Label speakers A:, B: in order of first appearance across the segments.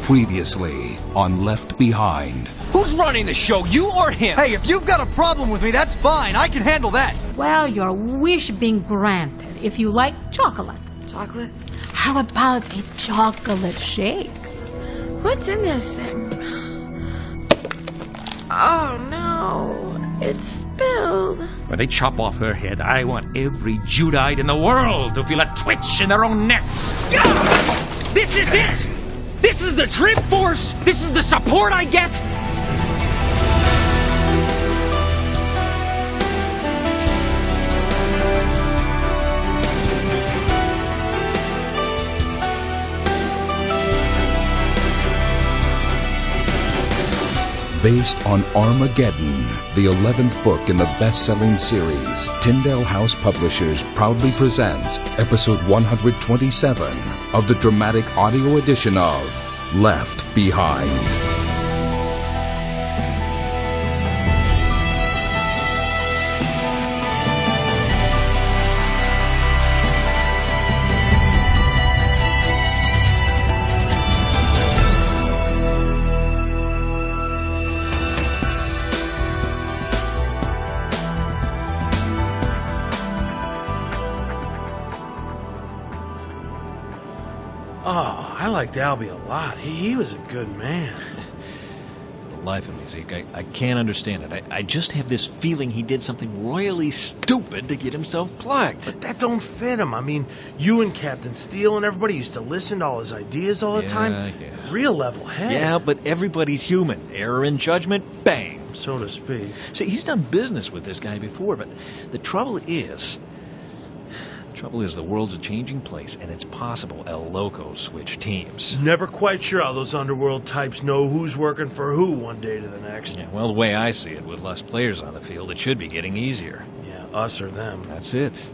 A: Previously on Left Behind.
B: Who's running the show, you or him?
C: Hey, if you've got a problem with me, that's fine. I can handle that.
D: Well, your wish being granted if you like chocolate.
E: Chocolate?
D: How about a chocolate shake?
E: What's in this thing? Oh no, it's spilled.
B: When they chop off her head, I want every Judite in the world to feel a twitch in their own necks. Ah! This is it! This is the trip force! This is the support I get!
A: Based on Armageddon, the 11th book in the best-selling series, Tyndale House Publishers proudly presents episode 127 of the dramatic audio edition of Left Behind.
F: Oh, I liked Albie a lot. He was a good man.
G: For the life of me, Zeke, I can't understand it. I just have this feeling he did something royally stupid to get himself plagued.
F: But that don't fit him. I mean, you and Captain Steele and everybody used to listen to all his ideas all the time.
G: Yeah.
F: Real level head.
G: Yeah, but everybody's human. Error in judgment, bang.
F: So to speak.
G: See, he's done business with this guy before, but the trouble is the world's a changing place, and it's possible El Loco switch teams.
F: Never quite sure how those underworld types know who's working for who one day to the next.
G: Yeah, well, the way I see it, with less players on the field, it should be getting easier.
F: Yeah, us or them.
G: That's it.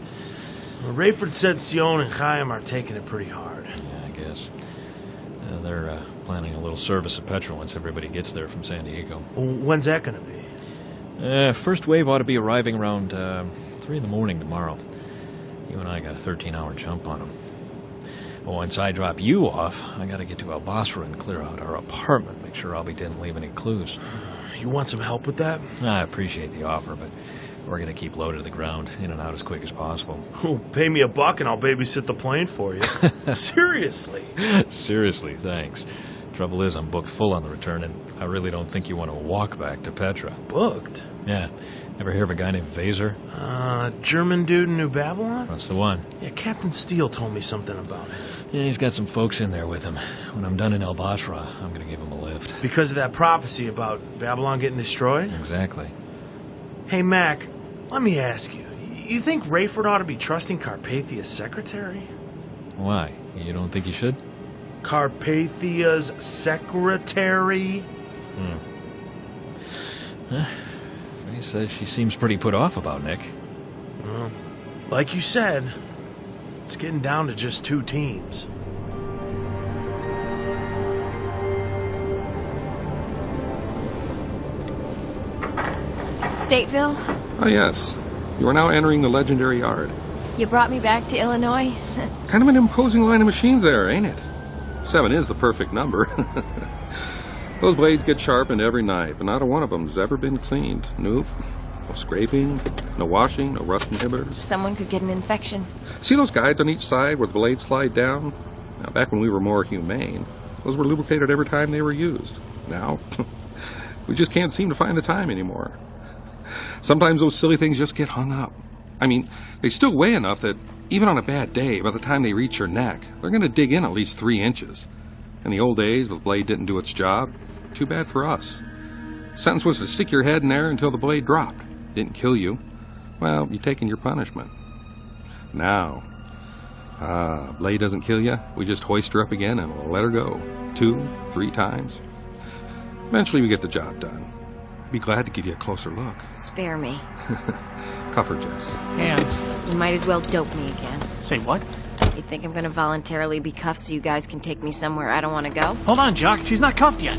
F: Well, Rayford said Sion and Chaim are taking it pretty hard.
G: Yeah, I guess. They're planning a little service of petrol once everybody gets there from San Diego.
F: When's that going to be?
G: First wave ought to be arriving around 3 in the morning tomorrow. You and I got a 13-hour jump on them. Well, once I drop you off, I got to get to El Basra and clear out our apartment, make sure Albie didn't leave any clues.
F: You want some help with that?
G: I appreciate the offer, but we're going to keep low to the ground, in and out as quick as possible.
F: Oh, pay me $1 and I'll babysit the plane for you. Seriously.
G: Seriously, thanks. Trouble is, I'm booked full on the return, and I really don't think you want to walk back to Petra.
F: Booked?
G: Yeah. Ever hear of a guy named Vaser?
F: German dude in New Babylon?
G: That's the one.
F: Yeah, Captain Steele told me something about it.
G: Yeah, he's got some folks in there with him. When I'm done in El Basra, I'm going to give him a lift.
F: Because of that prophecy about Babylon getting destroyed?
G: Exactly.
F: Hey, Mac, let me ask you. You think Rayford ought to be trusting Carpathia's secretary?
G: Why? You don't think he should?
F: Carpathia's secretary?
G: He says she seems pretty put off about Nick.
F: Well, like you said, it's getting down to just 2 teams.
E: Stateville,
H: Oh, yes. You are now entering the legendary yard.
E: you brought me back to Illinois.
H: Kind of an imposing line of machines there, ain't it? 7 is the perfect number. Those blades get sharpened every night, but not a one of them's ever been cleaned. Nope. No scraping, no washing, no rust inhibitors.
E: Someone could get an infection.
H: See those guides on each side where the blades slide down? Now, back when we were more humane, those were lubricated every time they were used. Now, we just can't seem to find the time anymore. Sometimes those silly things just get hung up. I mean, they still weigh enough that even on a bad day, by the time they reach your neck, they're going to dig in at least 3 inches. In the old days, the blade didn't do its job. Too bad for us. Sentence was to stick your head in there until the blade dropped. Didn't kill you. Well, you're taking your punishment. Now, blade doesn't kill you. We just hoist her up again and let her go. 2, 3 times. Eventually we get the job done. Be glad to give you a closer look.
E: Spare me.
H: Cuff her, Jess.
I: Hands.
E: You might as well dope me again.
I: Say what?
E: You think I'm gonna voluntarily be cuffed so you guys can take me somewhere I don't want to go?
I: Hold on, Jock. She's not cuffed yet.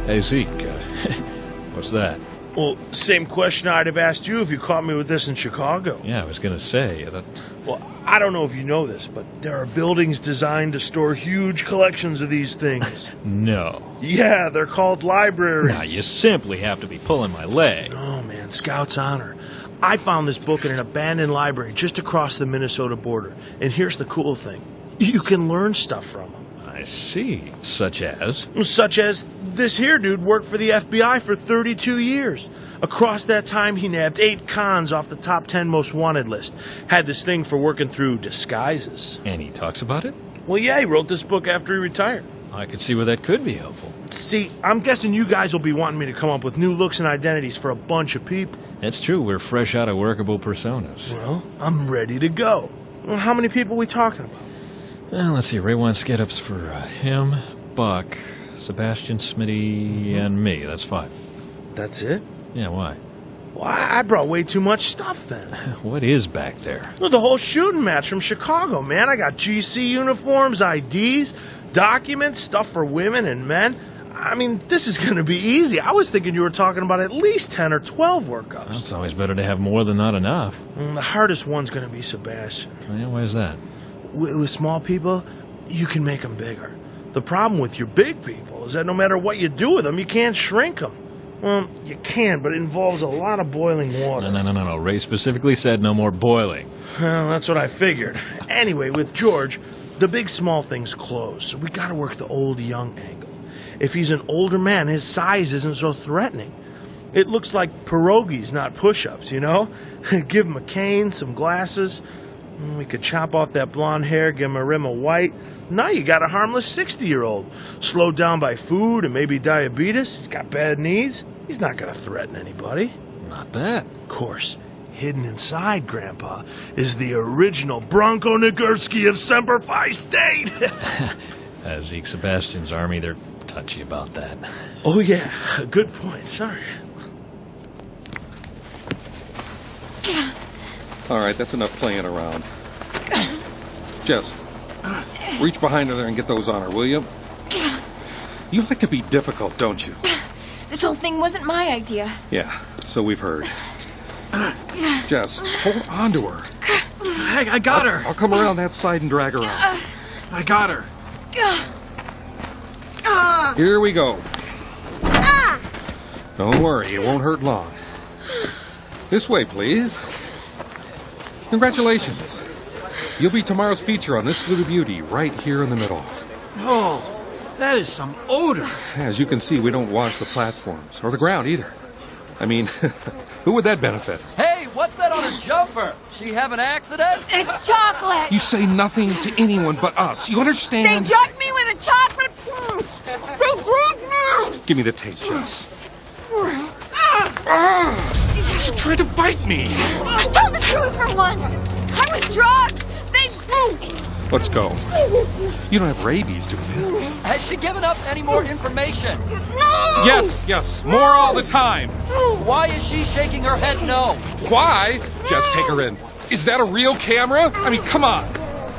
G: Hey, Zeke, what's that?
F: Well, same question I'd have asked you if you caught me with this in Chicago.
G: Yeah, I was gonna say that.
F: Well, I don't know if you know this, but there are buildings designed to store huge collections of these things.
G: No.
F: Yeah, they're called libraries.
G: Now, you simply have to be pulling my leg.
F: No, man, Scout's honor. I found this book in an abandoned library just across the Minnesota border. And here's the cool thing. You can learn stuff from them.
G: I see. Such as?
F: Such as this here dude worked for the FBI for 32 years. Across that time, he nabbed 8 cons off the top 10 most wanted list. Had this thing for working through disguises.
G: And he talks about it?
F: Well, yeah, he wrote this book after he retired.
G: I could see where that could be helpful.
F: See, I'm guessing you guys will be wanting me to come up with new looks and identities for a bunch of people.
G: That's true. We're fresh out of workable personas.
F: Well, I'm ready to go. Well, how many people are we talking about?
G: Well, let's see. Ray wants get-ups for him, Buck, Sebastian, Smitty, and me. That's 5.
F: That's it?
G: Yeah, why?
F: Well, I brought way too much stuff then.
G: What is back there?
F: Well, the whole shooting match from Chicago, man. I got GC uniforms, IDs, documents, stuff for women and men. I mean, this is going to be easy. I was thinking you were talking about at least 10 or 12 workups.
G: Well, it's always better to have more than not enough.
F: The hardest one's going to be Sebastian.
G: Yeah, why is that?
F: With small people, you can make them bigger. The problem with your big people is that no matter what you do with them, you can't shrink them. Well, you can, but it involves a lot of boiling water.
G: No. Ray specifically said no more boiling.
F: Well, that's what I figured. Anyway, with George, the big small thing's closed, so we gotta work the old-young angle. If he's an older man, his size isn't so threatening. It looks like pierogies, not push-ups, you know? Give him a cane, some glasses. We could chop off that blonde hair, give him a rim of white. Now you got a harmless 60-year-old. Slowed down by food and maybe diabetes. He's got bad knees. He's not going to threaten anybody.
G: Not bad.
F: Of course, hidden inside, Grandpa, is the original Bronco Nagurski of Semper Fi State.
G: Zeke Sebastian's army, they're touchy about that.
F: Oh, yeah. Good point. Sorry.
H: All right, that's enough playing around. Just reach behind her there and get those on her, will you? You like to be difficult, don't you?
E: This whole thing wasn't my idea.
H: Yeah, so we've heard. Jess, hold on to her.
I: Hey, I got her.
H: I'll come around that side and drag her out.
I: I got her.
H: Here we go. Don't worry, it won't hurt long. This way, please. Congratulations. You'll be tomorrow's feature on this little beauty right here in the middle.
I: Oh, that is some odor.
H: As you can see, we don't wash the platforms, or the ground either. I mean, who would that benefit?
C: Hey, what's that on her jumper? She have an accident?
E: It's chocolate!
H: You say nothing to anyone but us. You
E: They
H: understand?
E: drugged me with a chocolate! They drugged me!
H: Give me the tape, Jess. She tried to bite me.
E: I told the truth for once! I was drugged! They...
H: Let's go. You don't have rabies, do you?
C: Has she given up any more information?
E: No!
H: Yes, more all the time.
C: Why is she shaking her head no?
H: Why? Jess, take her in. Is that a real camera? I mean, come on.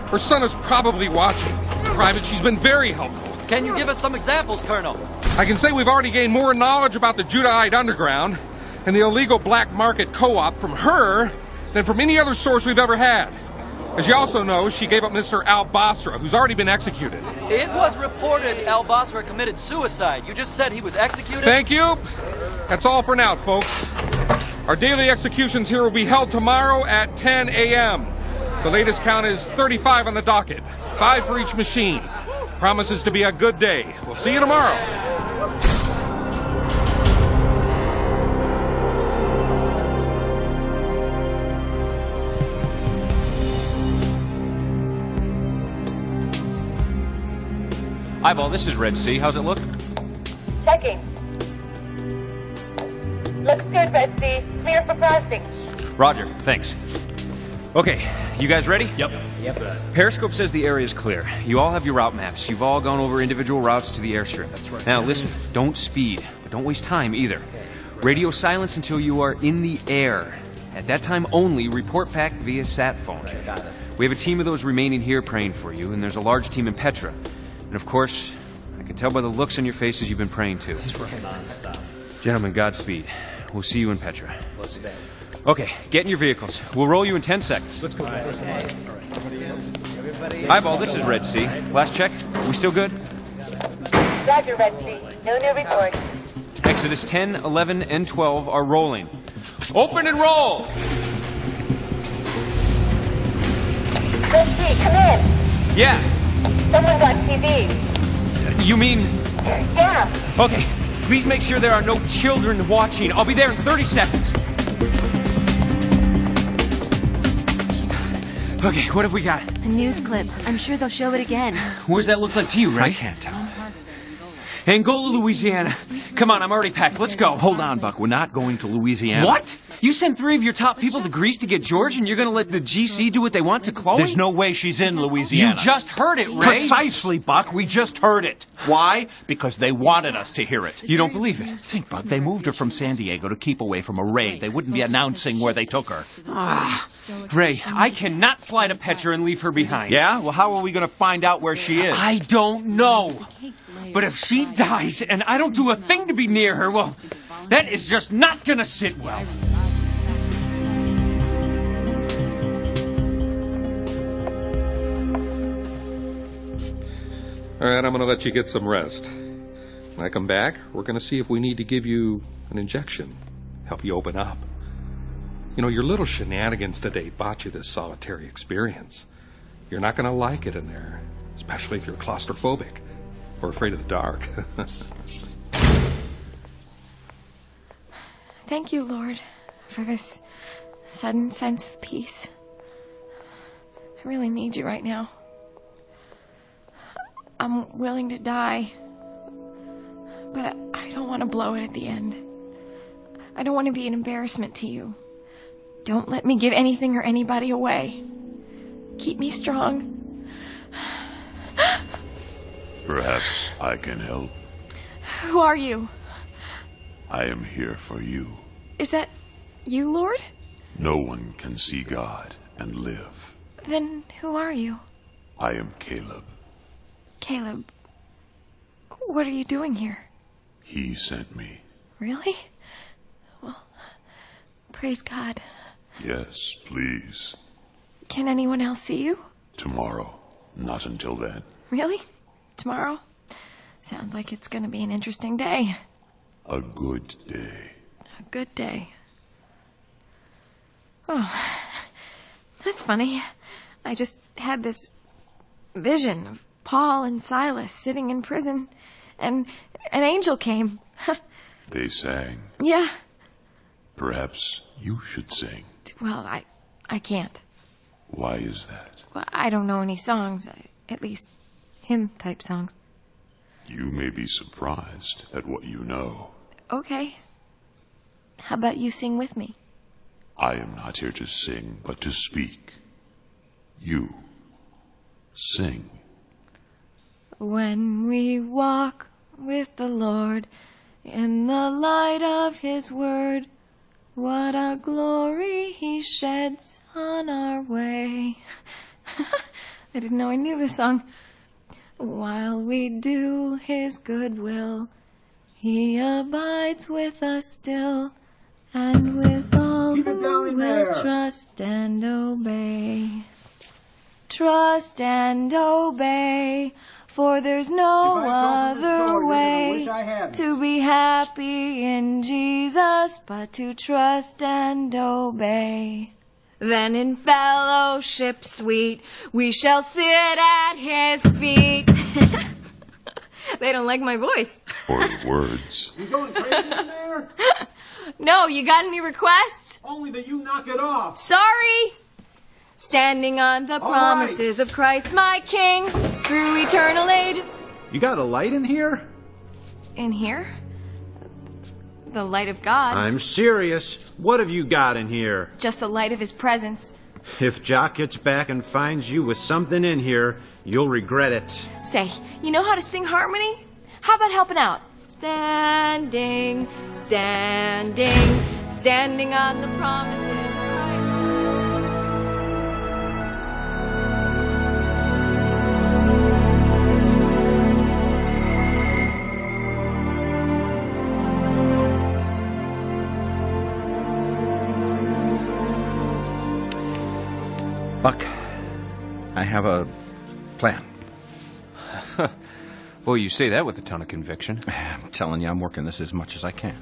H: Her son is probably watching. Private, she's been very helpful.
C: Can you give us some examples, Colonel?
H: I can say we've already gained more knowledge about the Judahite underground and the illegal black market co-op from her than from any other source we've ever had. As you also know, she gave up Mr. Al-Basra, who's already been executed.
C: It was reported Al-Basra committed suicide. You just said he was executed?
H: Thank you. That's all for now, folks. Our daily executions here will be held tomorrow at 10 a.m. The latest count is 35 on the docket, 5 for each machine. Promises to be a good day. We'll see you tomorrow.
B: Eyeball, this is Red Sea. How's it look?
J: Checking. Looks good, Red Sea. Clear for processing.
B: Roger, thanks. Okay, you guys ready?
I: Yep.
B: Periscope says the area is clear. You all have your route maps. You've all gone over individual routes to the airstrip. That's right. Now listen, don't speed, but don't waste time either. Radio silence until you are in the air. At that time only, report back via sat phone.
K: Okay, got it.
B: We have a team of those remaining here praying for you, and there's a large team in Petra. And of course, I can tell by the looks on your faces you've been praying too.
K: That's right. Non-stop.
B: Gentlemen, Godspeed. We'll see you in Petra. Okay, get in your vehicles. We'll roll you in 10 seconds. Let's go. Eyeball, this is Red Sea. Last check. We still good?
J: Roger, Red Sea. No new reports.
B: Exodus 10, 11, and 12 are rolling. Open and roll!
J: Red Sea, come in.
B: Yeah.
J: Someone's on TV.
B: You mean...
J: Yeah.
B: Okay, please make sure there are no children watching. I'll be there in 30 seconds. Okay, what have we got?
E: A news clip. I'm sure they'll show it again.
B: What does that look like to you, Ray?
K: I can't tell.
B: Angola, Louisiana. Come on, I'm already packed. Let's go.
K: Hold on, Buck. We're not going to Louisiana.
B: What? You sent 3 of your top people to Greece to get George, and you're going to let the GC do what they want to Chloe?
K: There's no way she's in Louisiana.
B: You just heard it, Ray.
K: Precisely, Buck. We just heard it. Why? Because they wanted us to hear it.
B: You don't believe it?
K: Think, Buck. They moved her from San Diego to keep away from a raid. They wouldn't be announcing where they took her.
B: Ray, I cannot fly to Petra and leave her behind.
K: Yeah? Well, how are we going to find out where she is?
B: I don't know. But if she dies and I don't do a thing to be near her, well, that is just not going to sit well.
H: All right, I'm going to let you get some rest. When I come back, we're going to see if we need to give you an injection, help you open up. You know, your little shenanigans today bought you this solitary experience. You're not going to like it in there, especially if you're claustrophobic or afraid of the dark.
E: Thank you, Lord, for this sudden sense of peace. I really need you right now. I'm willing to die, but I don't want to blow it at the end. I don't want to be an embarrassment to you. Don't let me give anything or anybody away. Keep me strong.
L: Perhaps I can help.
E: Who are you?
L: I am here for you.
E: Is that you, Lord?
L: No one can see God and live.
E: Then who are you?
L: I am Caleb.
E: Caleb, what are you doing here?
L: He sent me.
E: Really? Well, praise God.
L: Yes, please.
E: Can anyone else see you?
L: Tomorrow. Not until then.
E: Really? Tomorrow? Sounds like it's going to be an interesting day.
L: A good day.
E: A good day. Oh, that's funny. I just had this vision of Paul and Silas sitting in prison, and an angel came.
L: They sang.
E: Yeah.
L: Perhaps you should sing.
E: Well, I can't.
L: Why is that?
E: Well, I don't know any songs, at least hymn-type songs.
L: You may be surprised at what you know.
E: Okay. How about you sing with me?
L: I am not here to sing, but to speak. You. Sing.
E: When we walk with the Lord in the light of His word, what a glory He sheds on our way. I didn't know I knew this song. While we do His good will, He abides with us still, and with all who will trust and obey. Trust and obey, for there's no other way to be happy in Jesus but to trust and obey. Then in fellowship sweet we shall sit at His feet. They don't like my voice.
L: Or the words.
I: You going crazy in there?
E: No, you got any requests?
I: Only that you knock it off.
E: Sorry. Standing on the promises of Christ my King through eternal age.
I: You got a light in here?
E: In here? The light of God.
I: I'm serious. What have you got in here?
E: Just the light of His presence.
I: If Jock gets back and finds you with something in here, you'll regret it.
E: Say, you know how to sing harmony? How about helping out? Standing, standing, standing on the promises of Christ.
I: Buck, I have a plan.
B: Well, you say that with a ton of conviction.
I: I'm telling you, I'm working this as much as I can.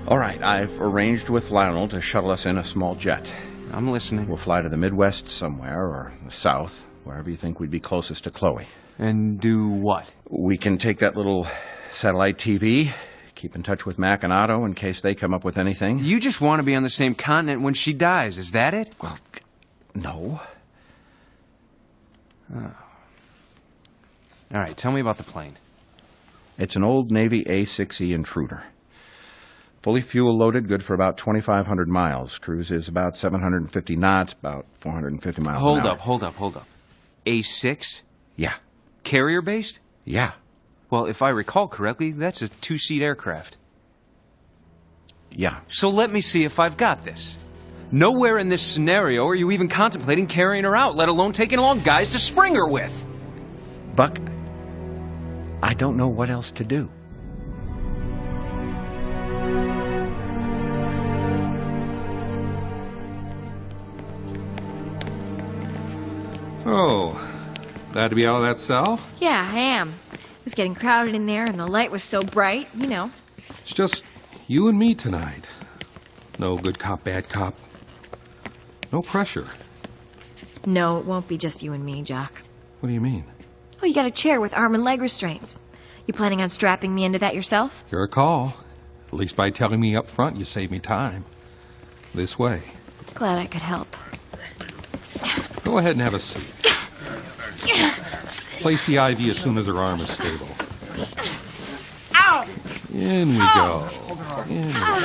I: All right, I've arranged with Lionel to shuttle us in a small jet.
B: I'm listening.
I: We'll fly to the Midwest somewhere, or the South, wherever you think we'd be closest to Chloe.
B: And do what?
I: We can take that little satellite TV, keep in touch with Mac and Otto in case they come up with anything.
B: You just want to be on the same continent when she dies, is that it?
I: Well, no.
B: Oh. All right, tell me about the plane.
I: It's an old Navy A6E Intruder. Fully fuel-loaded, good for about 2,500 miles. Cruise is about 750 knots, about 450 miles an hour.
B: Hold up. A6?
I: Yeah.
B: Carrier-based?
I: Yeah.
B: Well, if I recall correctly, that's a two-seat aircraft.
I: Yeah.
B: So let me see if I've got this. Nowhere in this scenario are you even contemplating carrying her out, let alone taking along guys to spring her with.
I: Buck, I don't know what else to do.
H: Oh, glad to be out of that cell?
E: Yeah, I am. It was getting crowded in there and the light was so bright, you know.
H: It's just you and me tonight. No good cop, bad cop. No pressure.
E: No, it won't be just you and me, Jock.
H: What do you mean?
E: Oh, you got a chair with arm and leg restraints. You planning on strapping me into that yourself?
H: Your call. At least by telling me up front, you save me time. This way.
E: Glad I could help.
H: Go ahead and have a seat. Place the IV as soon as her arm is stable.
E: Ow!
H: In we go. In we go.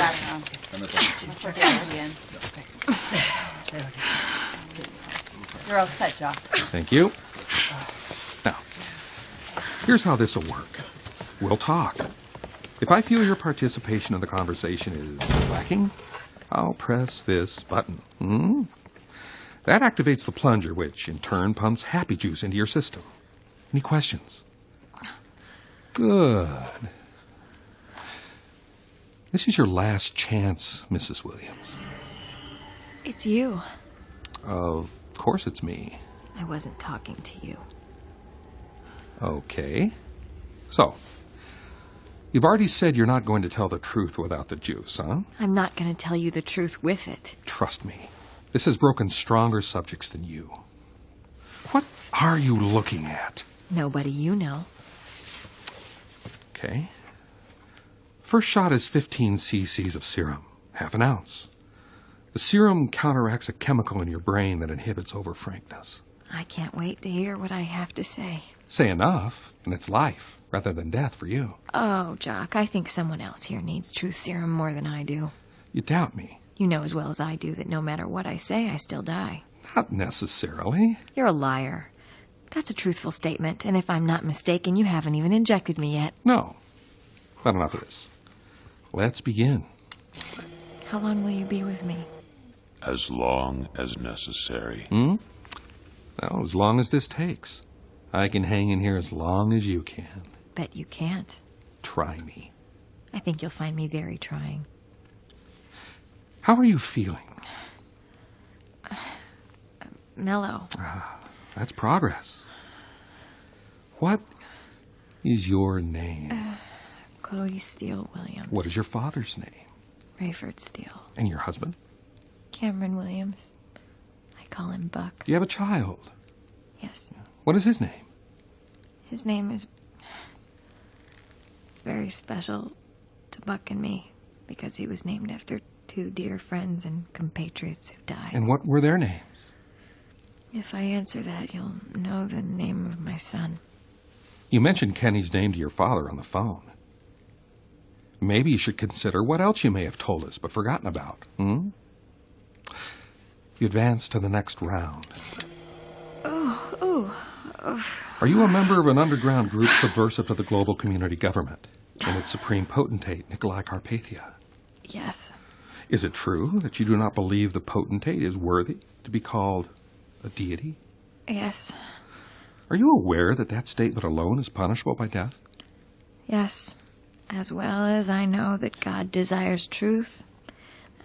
M: You're all set, Jock.
H: Thank you. Now, here's how this will work. We'll talk. If I feel your participation in the conversation is lacking, I'll press this button. That activates the plunger, which in turn pumps happy juice into your system. Any questions? Good. This is your last chance, Mrs. Williams.
E: It's you.
H: Of course it's me.
E: I wasn't talking to you.
H: Okay. So, you've already said you're not going to tell the truth without the juice, huh?
E: I'm not going to tell you the truth with it.
H: Trust me. This has broken stronger subjects than you. What are you looking at?
E: Nobody you know.
H: Okay. First shot is 15 cc's of serum, half an ounce. The serum counteracts a chemical in your brain that inhibits overfrankness.
E: I can't wait to hear what I have to say.
H: Say enough, and it's life, rather than death for you.
E: Oh, Jock, I think someone else here needs Truth Serum more than I do.
H: You doubt me.
E: You know as well as I do that no matter what I say, I still die.
H: Not necessarily.
E: You're a liar. That's a truthful statement, and if I'm not mistaken, you haven't even injected me yet.
H: No. Not enough of this. Let's begin.
E: How long will you be with me?
L: As long as necessary.
H: Well, as long as this takes. I can hang in here as long as you can.
E: Bet you can't.
H: Try me.
E: I think you'll find me very trying.
H: How are you feeling?
E: Mellow.
H: That's progress. What is your name?
E: Chloe Steele Williams.
H: What is your father's name?
E: Rayford Steele.
H: And your husband?
E: Cameron Williams. I call him Buck.
H: You have a child?
E: Yes.
H: What is his name?
E: His name is very special to Buck and me because he was named after two dear friends and compatriots who died.
H: And what were their names?
E: If I answer that, you'll know the name of my son.
H: You mentioned Kenny's name to your father on the phone. Maybe you should consider what else you may have told us but forgotten about. You advance to the next round. Are you a member of an underground group subversive to the global community government and its supreme potentate, Nikolai Carpathia?
E: Yes.
H: Is it true that you do not believe the potentate is worthy to be called a deity?
E: Yes.
H: Are you aware that that statement alone is punishable by death?
E: Yes. As well as I know that God desires truth.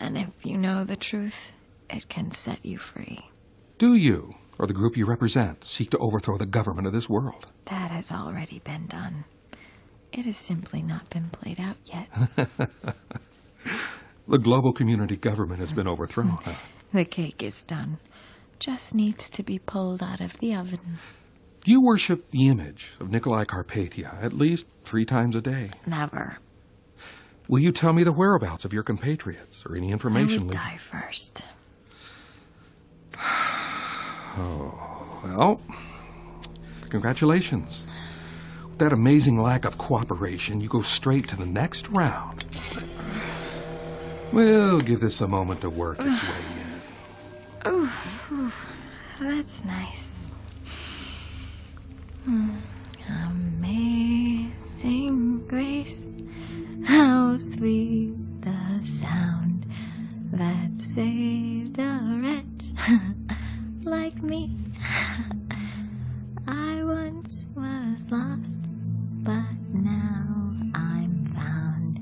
E: And if you know the truth, it can set you free.
H: Do you, or the group you represent, seek to overthrow the government of this world?
E: That has already been done. It has simply not been played out yet.
H: The global community government has been overthrown, huh?
E: The cake is done. Just needs to be pulled out of the oven.
H: Do you worship the image of Nikolai Carpathia at least 3 times a day?
E: Never.
H: Will you tell me the whereabouts of your compatriots or any information?
E: I would die first.
H: Oh, well, congratulations. With that amazing lack of cooperation, you go straight to the next round. We'll give this a moment to work its way in.
E: Oh, that's nice. Amazing grace, how sweet the sound that saved a wretch like me. I once was lost, but now I'm found.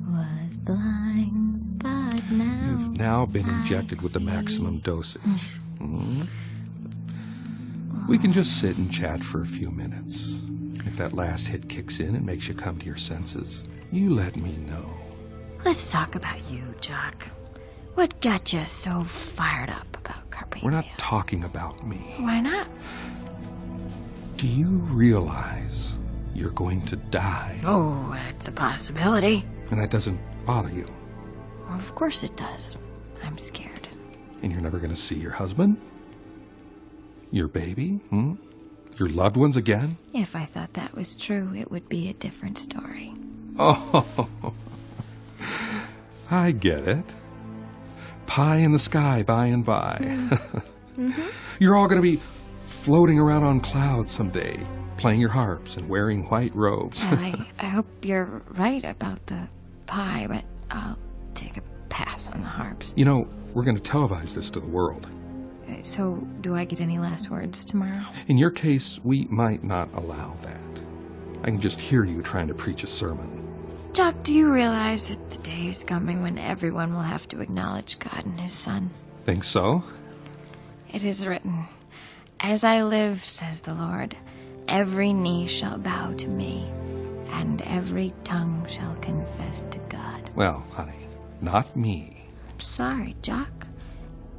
E: Was blind, but now
H: You've now been injected with the maximum dosage. We can just sit and chat for a few minutes. If that last hit kicks in and makes you come to your senses, you let me know.
E: Let's talk about you, Jock. What got you so fired up about Carpathia?
H: We're not talking about me.
E: Why not?
H: Do you realize you're going to die?
E: Oh, it's a possibility.
H: And that doesn't bother you?
E: Of course it does. I'm scared.
H: And you're never going to see your husband? Your baby? Your loved ones again?
E: If I thought that was true, it would be a different story.
H: Oh, I get it. Pie in the sky by and by. You're all going to be floating around on clouds someday, playing your harps and wearing white robes.
E: Well, I hope you're right about the pie, but I'll take a pass on the harps.
H: You know, we're going to televise this to the world.
E: So, do I get any last words tomorrow?
H: In your case, we might not allow that. I can just hear you trying to preach a sermon.
E: Jock, do you realize that the day is coming when everyone will have to acknowledge God and His Son?
H: Think so?
E: It is written, "As I live, says the Lord, every knee shall bow to me, and every tongue shall confess to God."
H: Well, honey, not me.
E: I'm sorry, Jock.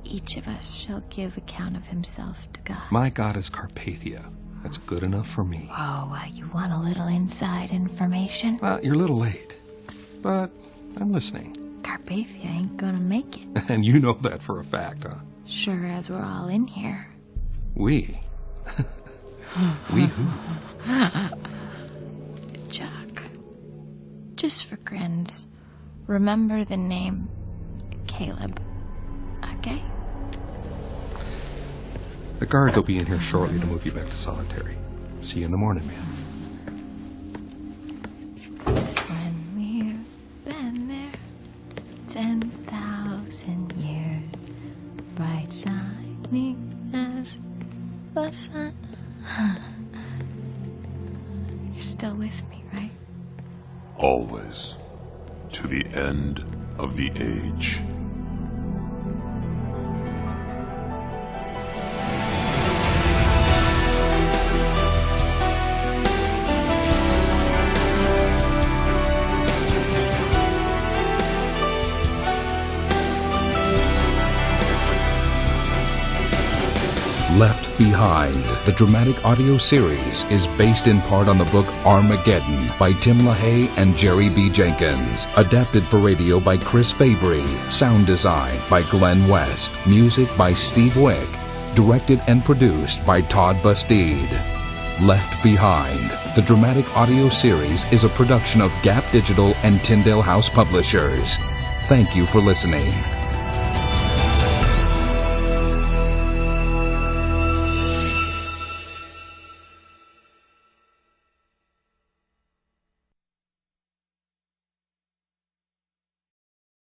E: Each of us shall give account of himself to God.
H: My God is Carpathia. That's good enough for me.
E: Oh, you want a little inside information?
H: You're a little late, but I'm listening.
E: Carpathia ain't gonna make it.
H: And you know that for a fact, huh?
E: Sure as we're all in here.
H: We? We who?
E: Jock, just for grins, remember the name Caleb, okay?
H: The guards will be in here shortly to move you back to solitary. See you in the morning, man.
E: When we've been there 10,000 years, bright shining as the sun. You're still with me, right?
L: Always. To the end of the age.
A: Left Behind, the dramatic audio series, is based in part on the book Armageddon by Tim LaHaye and Jerry B. Jenkins. Adapted for radio by Chris Fabry. Sound design by Glenn West. Music by Steve Wick. Directed and produced by Todd Bastide. Left Behind, the dramatic audio series, is a production of Gap Digital and Tyndale House Publishers. Thank you for listening.